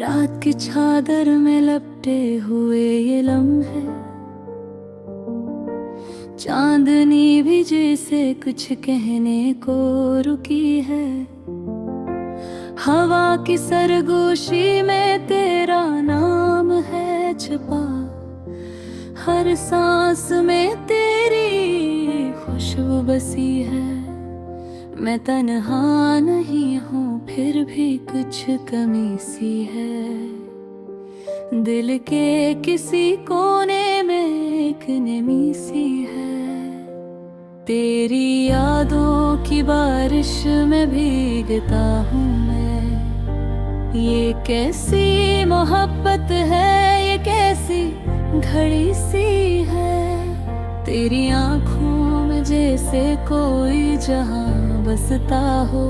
रात की चादर में लपटे हुए ये लम्हे, चांदनी भी जैसे कुछ कहने को रुकी है। हवा की सरगोशी में तेरा नाम है छुपा, हर सांस में तेरी खुशबू बसी है। मैं तन्हा नहीं हूँ फिर भी कुछ कमी सी है, दिल के किसी कोने में एक नमी सी है। तेरी यादों की बारिश में भीगता हूँ मैं, ये कैसी मोहब्बत है, ये कैसी घड़ी सी है। तेरी आँखों में जैसे कोई जहां बसता हो,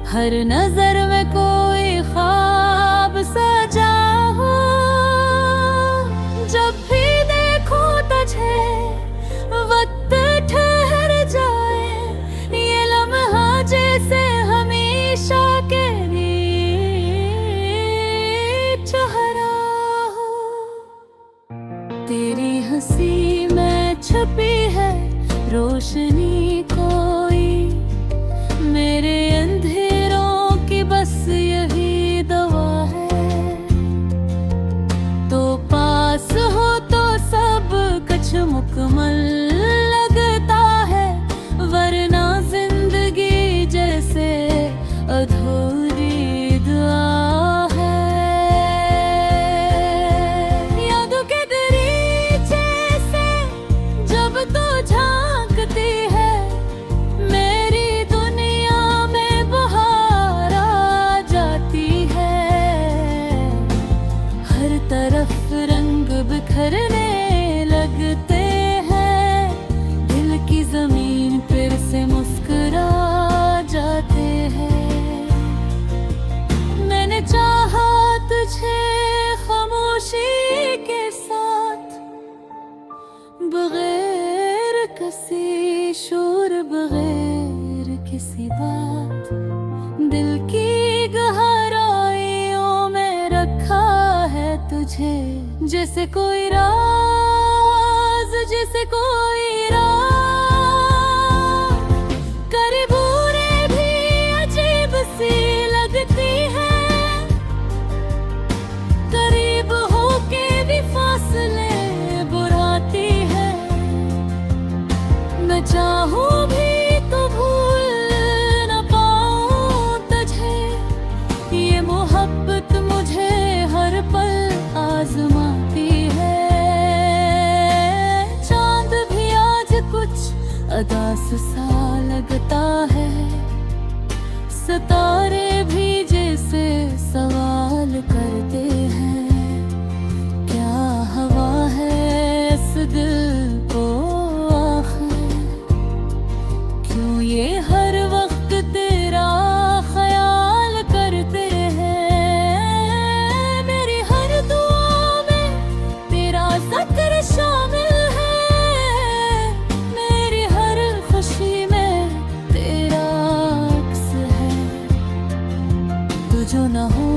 हर नजर में कोई ख्वाब सजा हो। जब भी देखूं तुझे वक्त ठहर जाए, ये लम्हा जैसे हमेशा के लिए चेहरा हो। तेरी हंसी में छुपी है रोशनी कोई, मेरे अंधेरों की बस यही दवा है। तो पास हो तो सब कुछ मुकम्मल लगता है, वरना जिंदगी जैसे अधूरी दुआ है। यादों के दरीचे से जब तू झांकती है, मेरी दुनिया में बहार आ जाती है। हर तरफ रंग बिखरने लगते हैं, दिल की जमीन फिर से मुस्कुरा जाते हैं। मैंने चाहा तुझे खामोशी के साथ, बगैर किसी शोर, बगैर किसी बात। दिल की गहराइयों में रखा है तुझे, जैसे कोई राज, जैसे कोई राज। करीबूरे भी अजीब सी लगती है, करीब होके भी फासले बुराती है। मैं चाहूं भी तो भूल न पाऊं तुझे, ये मोहब्बत मुझे हर पल आजमाती है। चांद भी आज कुछ अदास सा लगता है, सितारे भी जैसे सवाल करते हैं। क्या हवा है इस दिल को आखिर, क्यों ये हर वक्त तेरा ख्याल करते हैं। मेरी हर दुआ में तेरा जिक्र शामिल है, मेरी हर खुशी में तेरा अक्स है। तू जो न हो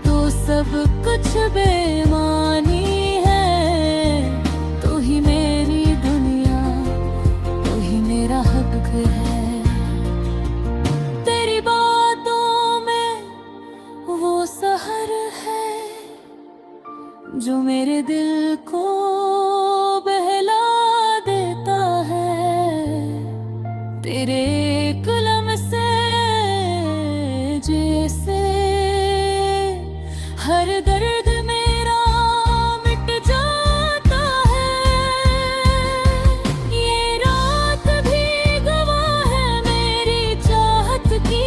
तो सब कुछ बेमानी है, तू ही मेरी दुनिया, तू ही मेरा हक है। तेरी बातों में वो सहर है, जो मेरे दिल को बहला देता है। तेरे कलम से जैसे हर दर्द मेरा मिट जाता है। ये रात भी गवाह है मेरी चाहत की,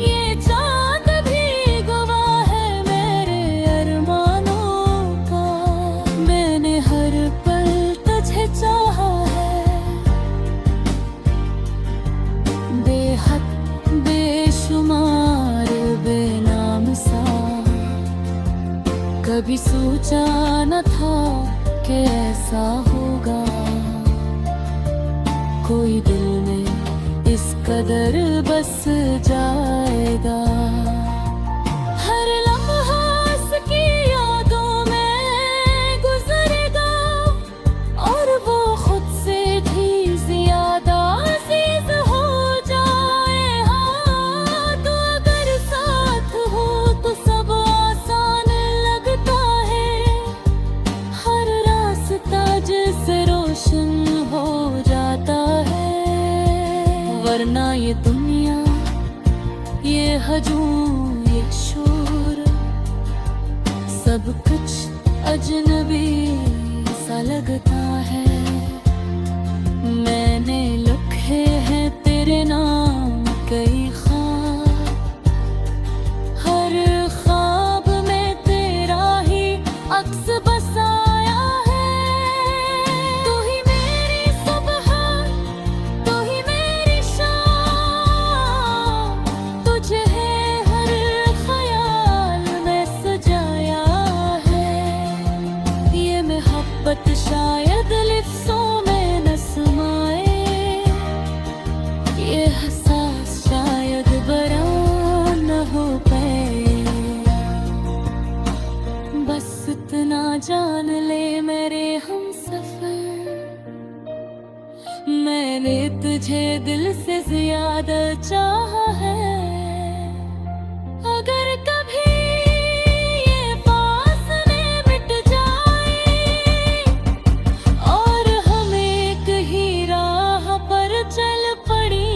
ये चांद भी गवाह है मेरे अरमानों का। मैंने हर पल तुझे चाहा है, बेहद बेशुमार बेनाम सा। कभी सोचा न था कि ऐसा होगा, कोई दिल में इस कदर बस जाएगा। सब कुछ अजनबी सा लगता है। मैंने लिखे हैं तेरे नाम कई ख्वाब, हर ख्वाब में तेरा ही अक्स बसाया है। तू ही मेरी सुबह, तू ही मेरी शाम, तुझे है हर ख्याल में सजाया है। ये मोहब्बत शायद लिफ्ज़ों में न समाए, ये एहसास शायद बयां न हो पाए। बस इतना जान ले मेरे हमसफर, मैंने तुझे दिल से ज्यादा चाहा है। अगर कभी ये फासले मिट जाए और हम एक ही राह पर चल पड़ी,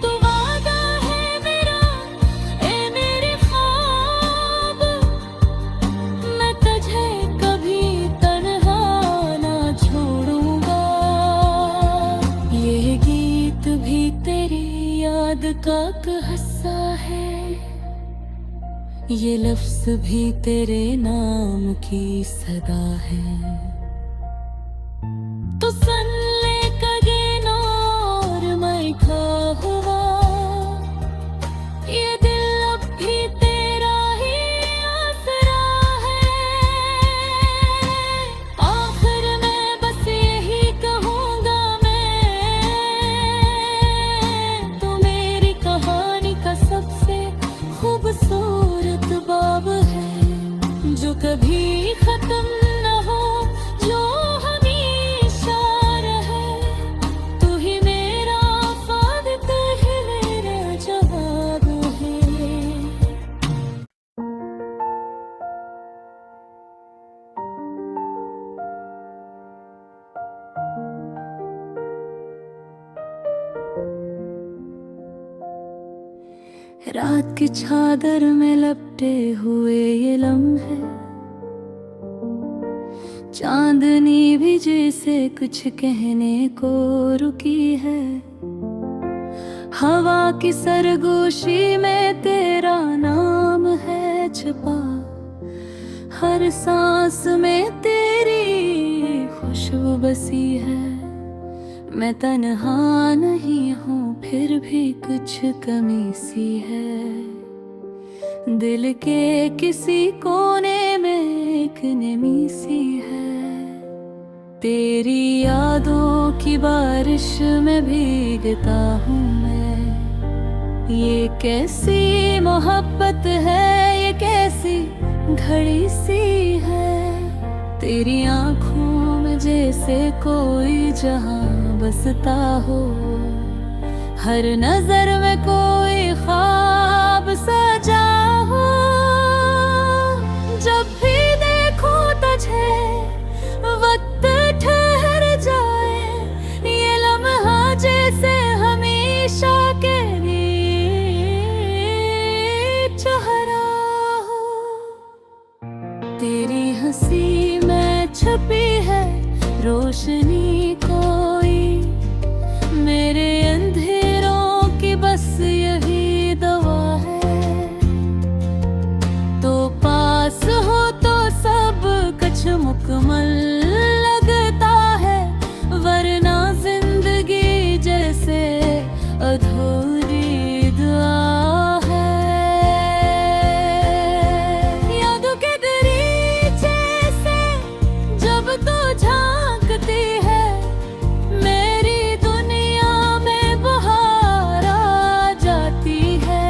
तो वादा है मेरा ए मेरे ख्वाब, मैं तुझे कभी तन्हा ना छोड़ूंगा। ये गीत भी तेरी याद का हिस्सा है, ये लफ्ज़ भी तेरे नाम की सदा है। तो सन ले कगे और मैं खा हुआ, ये दिल अब भी तेरा ही आसरा है। आखिर में बस यही कहूँगा मैं, तू मेरी कहानी का सबसे खूबसूरत बाब है, जो कभी खत्म न हो, जो हमेशा रहे। तू ही मेरा फाद, तू ही मेरा जवाब है। रात की चादर में लपटे हुए ये लम्हे, चांदनी भी जैसे कुछ कहने को रुकी है। हवा की सरगोशी में तेरा नाम है छुपा, हर सांस में तेरी खुशबू बसी है। मैं तन्हा नहीं हूँ, फिर भी कुछ कमी सी है। दिल के किसी कोने में एक नमी सी है। तेरी यादों की बारिश में भीगता हूँ मैं। ये कैसी मोहब्बत है, ये कैसी घड़ी सी है। तेरी आँखों में जैसे कोई जहां बसता हो, हर नजर में कोई ख्वाब सजा हो। जब भी देखूं तुझे वक्त ठहर जाए, ये लम्हा जैसे हमेशा के लिए चेहरा हो। तेरी हंसी में छुपी है रोशनी कोई, मेरे अंधेरों की बस यही दवा है। तो पास हो तो सब कुछ मुकम्मल लगता है, वरना जिंदगी जैसे अधूरी दुआ है। यादों के दरीचे से जब तू झांकती है, मेरी दुनिया में बहार आ जाती है।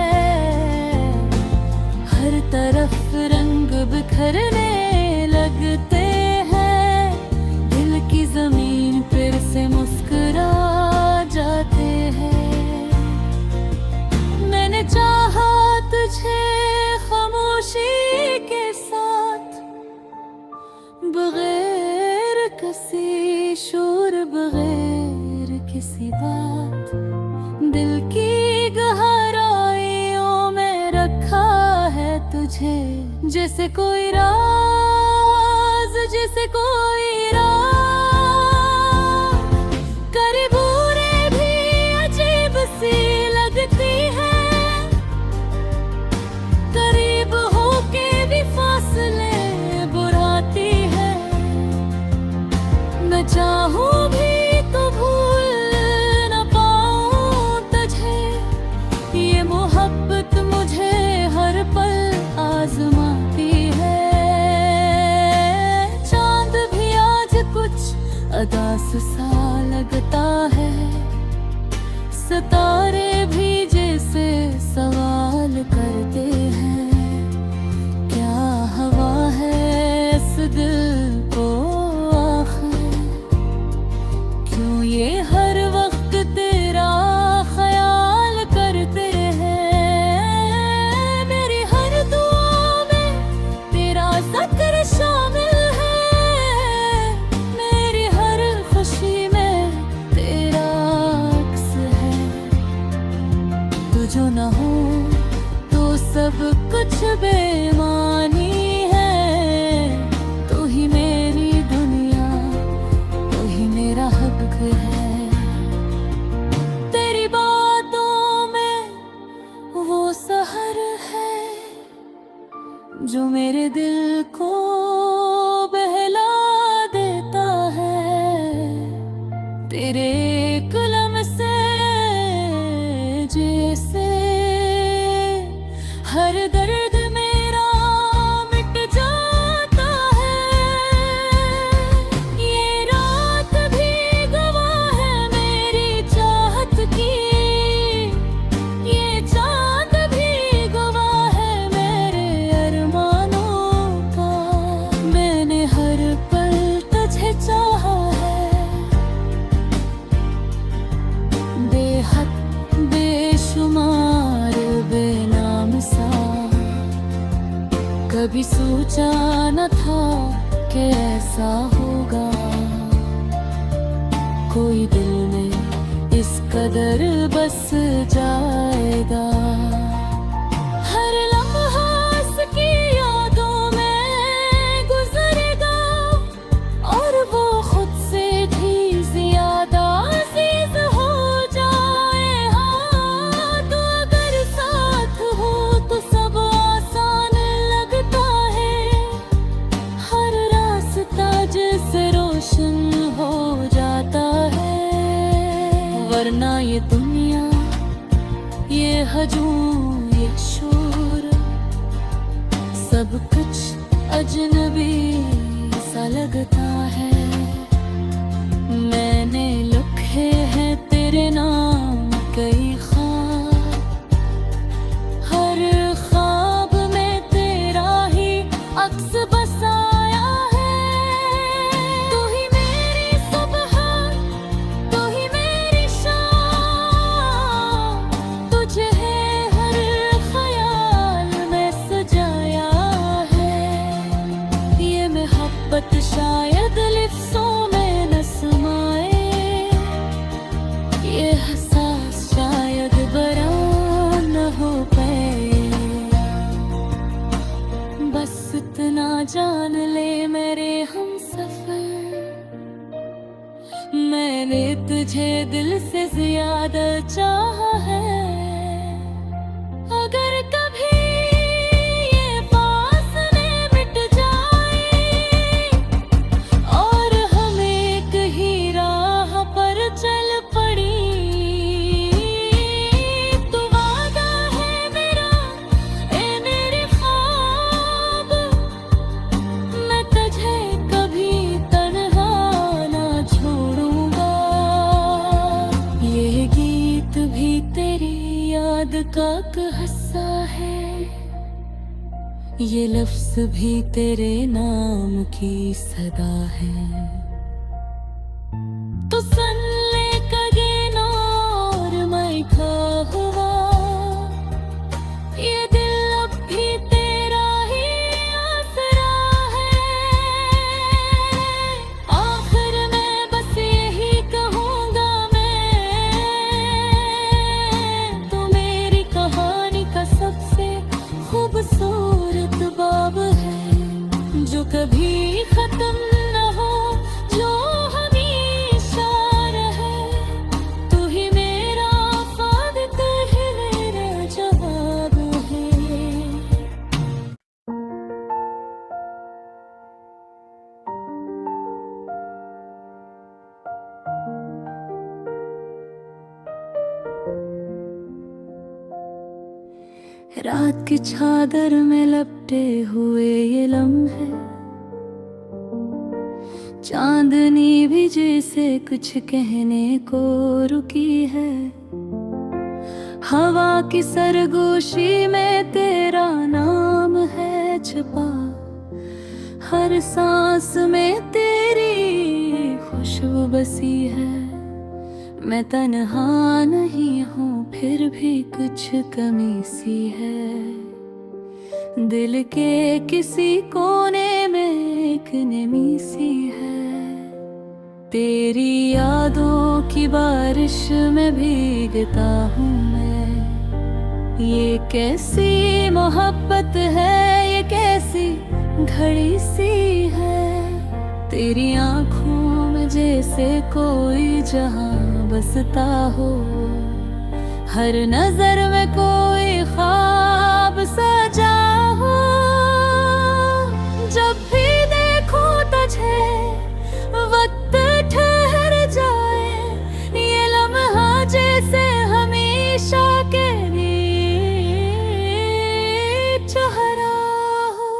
हर तरफ रंग बिखरने लगते हैं, दिल की जमीन फिर से मुस्कुरा जाते हैं। मैंने चाहा तुझे खामोशी के साथ, बगैर किसी शोर, बगैर किसी बात। दिल की गहराइयों में रखा है तुझे। तुझे, जैसे कोई राज, जैसे कोई राज। करीब दूरी भी अजीब सी लगती है, करीब होके भी फासले बुराती है। मैं चाहूं भी तो भूल न पाऊं तुझे, ये मोहब्बत मुझे हर पल आजमाती है। चांद भी आज कुछ अदास सा लगता है, सितारे भी जैसे सवाल करते हैं। क्या हवा है इस दिल को आखिर, क्यों ये हर वक्त तेरा ख्याल करते हैं। मेरी हर दुआ में तेरा जिक्र शामिल है, मेरी हर खुशी में तेरा अक्स है। तू जो न हो तो सब कुछ बेमानी है। तू ही मेरी दुनिया, तू ही मेरा हक है। तेरी बातों में वो सहर है जो मेरे दिल को बहला देता है। तेरे कलम से जैसे हर दर्द मेरा मिट जाता है। ये रात भी गवाह है मेरी चाहत की, ये चांद भी गवाह है मेरे अरमानों का। मैंने हर पल तुझे चाहा है, बेहद बेशुमार बेनाम सा। कभी सोचा न था कि ऐसा होगा, कोई दिल में इस कदर बस जाएगा। हर लम्हा उसकी यादों में गुजरेगा, और वो खुद से भी ज्यादा अजीज हो जाए। हाँ, तो अगर साथ हो तो सब आसान लगता है। हर रास्ता जैसे रोशन हो जाता है। वरना ये दुनिया, ये हजूम, ये शोर, सब कुछ अजनबी सा लगता है। मैंने लिखे हैं तेरे नाम कई ख्वाब, हर ख्वाब में तेरा ही अक्स बसाया है। तू ही मेरी सुबह, तू ही मेरी शाम, तुझे है हर ख्याल में सजाया है। ये मोहब्बत शायद लिफ्ज़ों में न समाए, ये एहसास शायद बयां न हो पाए। बस इतना जान ले मेरे हमसफर, मैंने तुझे दिल से ज्यादा चाहा है। अगर कभी ये फासले मिट जाए और हम एक ही राह पर चल पड़ी, तो वादा है मेरा ए मेरे ख्वाब, मैं तुझे कभी तन्हा ना छोड़ूंगा। ये गीत भी तेरी याद का एक हिस्सा है, ये लफ्ज भी तेरे नाम की सदा है। तो सन ले कगे नौर मैं खा हुआ, ये दिल अब भी तेरा ही आसरा है। आखिर में बस यही कहूँगा मैं, तो मेरी कहानी का सबसे खूबसूरत कभी खत्म न हो, जो हमेशा रहे। तू ही मेरा फाद, तू ही मेरा जवाब है। रात की चादर में लपटे हुए ये लम्हे, चांदनी भी जैसे कुछ कहने को रुकी है। हवा की सरगोशी में तेरा नाम है छुपा, हर सांस में तेरी खुशबू बसी है। मैं तन्हा नहीं हूँ, फिर भी कुछ कमी सी है। दिल के किसी कोने में एक नमी सी है। तेरी यादों की बारिश में भीगता हूँ मैं। ये कैसी मोहब्बत है, ये कैसी घड़ी सी है। तेरी आँखों में जैसे कोई जहां बसता हो, हर नजर में कोई ख्वाब सजा हो। जब भी देखूं तुझे वक्त ठहर जाए, ये लम्हा जैसे हमेशा के लिए चेहरा हो।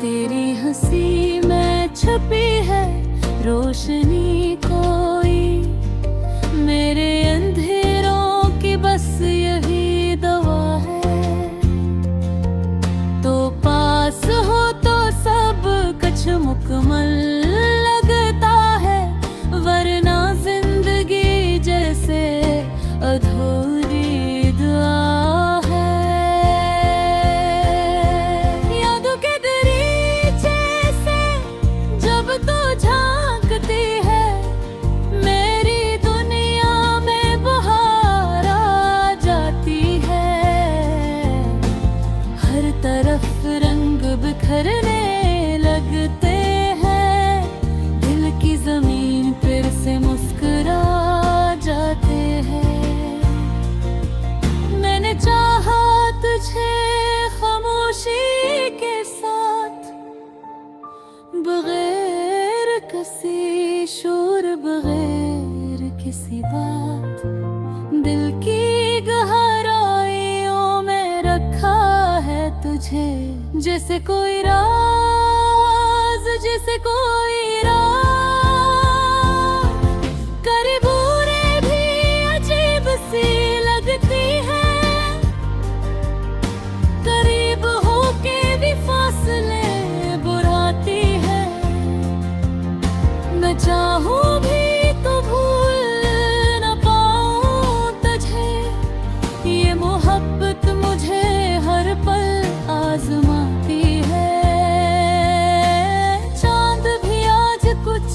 तेरी हंसी में छुपी है रोशनी कोई, मेरे अंधेरों की बस यही दवा है। तो पास हो तो सब कुछ मुकम्मल लगता है, वरना जिंदगी जैसे अधूरी दुआ है। यादों के दरीचे से जब तू झांकती है, मेरी दुनिया में बहार आ जाती है। हर तरफ रंग बिखरने लगते हैं, दिल की जमीन फिर से मुस्कुरा जाते हैं। मैंने चाहा तुझे खामोशी के साथ, बगैर किसी शोर, बगैर किसी बात। दिल की गहराइयों में रखा है तुझे, जैसे कोई राज, जैसे कोई राज। करीबूरे भी अजीब सी लगती है, करीब होके भी फासले बुराती है। मैं चाहूं भी तो भूल न पाऊं तुझे, ये मोहब्बत मुझे हर पल आजमाती है। चांद भी आज कुछ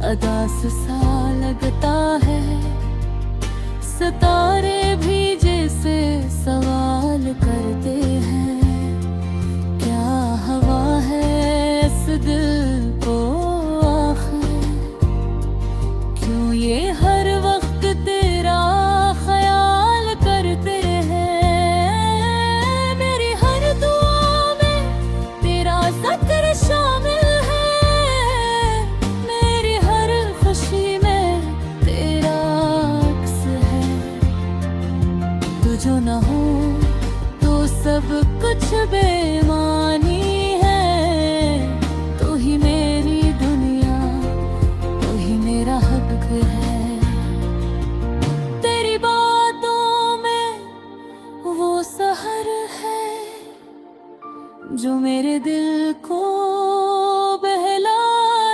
अदास सा लगता है, सितारे भी जैसे सवाल करते हैं। क्या हवा है इस दिल को आखिर, क्यों ये हर वक्त तेरा ख्याल करते हैं। मेरी हर दुआ में तेरा जिक्र शामिल है, मेरी हर खुशी में तेरा अक्स है। तू जो न हो तो सब कुछ बेमानी है। तू ही मेरी दुनिया, तू ही मेरा हक है। तेरी बातों में वो सहर है, जो मेरे दिल को बहला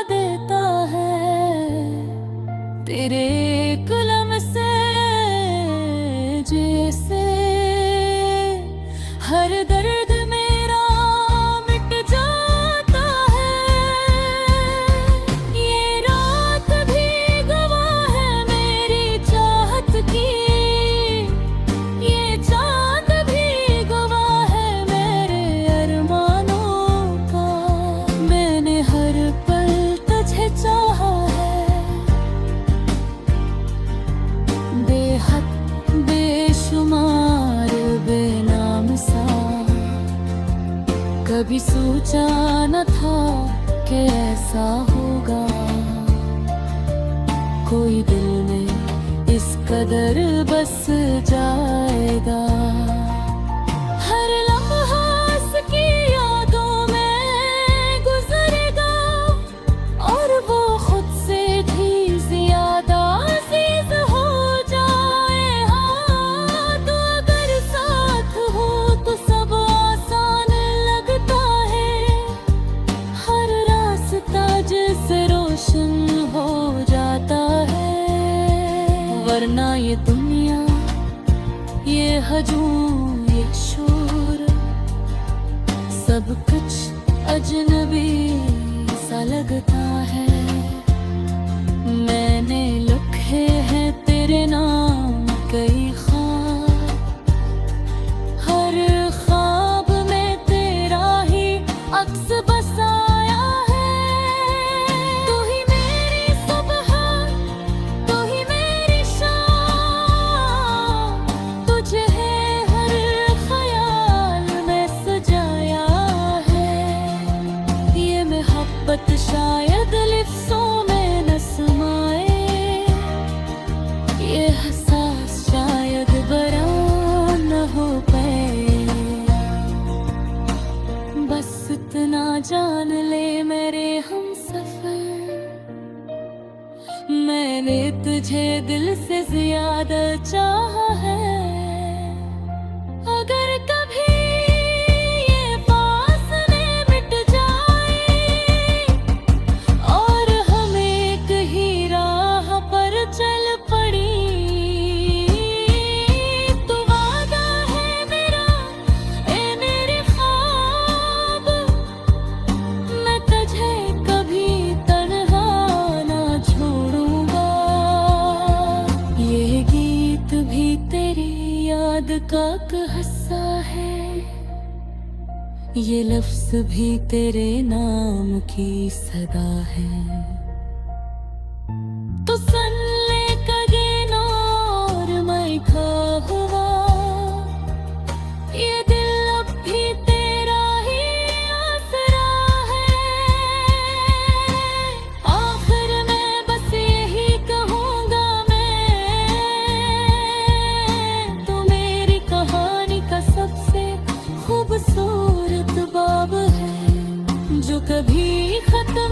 देता है। तेरे कलम से जैसे हर दर्द मेरा मिट जाता है। ये रात भी गवाह है मेरी चाहत की, ये चांद भी गवाह है मेरे अरमानों का। कभी सोचा न था कि ऐसा होगा, कोई दिल में इस कदर बस जाएगा। हर लम्हा उसकी यादों में गुजरेगा, और वो खुद से भी ज्यादा अजीज हो जाए। हाँ, तो अगर साथ हो तो सब आसान लगता है, हर रास्ता जिससे रोशन हो जाता है। वरना ये दुनिया, ये हजूम, ये शोर, सब कुछ अजनबी सा लगता है। मैंने लिखे हैं तेरे नाम कई ख्वाब, हर ख्वाब में तेरा ही अक्स बसाया है। तू ही मेरी सुबह, तू ही मेरी शाम, तुझे है हर ख्याल में सजाया है। ये मोहब्बत शायद लिफ्ज़ों में न समाए, ये एहसास शायद बयां न हो पाए। बस इतना जान ले मेरे हमसफर, मैंने तुझे दिल से ज्यादा चाहा है। अगर कभी ये फासले मिट जाए और हम एक ही राह पर चल पड़ी, तो वादा है मेरा, ए मेरे ख्वाब, मैं तुझे कभी तन्हा ना छोड़ूंगा। ये गीत भी तेरी याद का एक हिस्सा है, ये लफ्ज़ भी तेरे नाम की सदा है। तो सन ले कगे और मैं खा हुआ, ये दिल अब भी तेरा ही आसरा है। आखिर में बस यही कहूँगा मैं, तो मेरी कहानी का सबसे खूबसूरत बाब है, जो कभी खत्म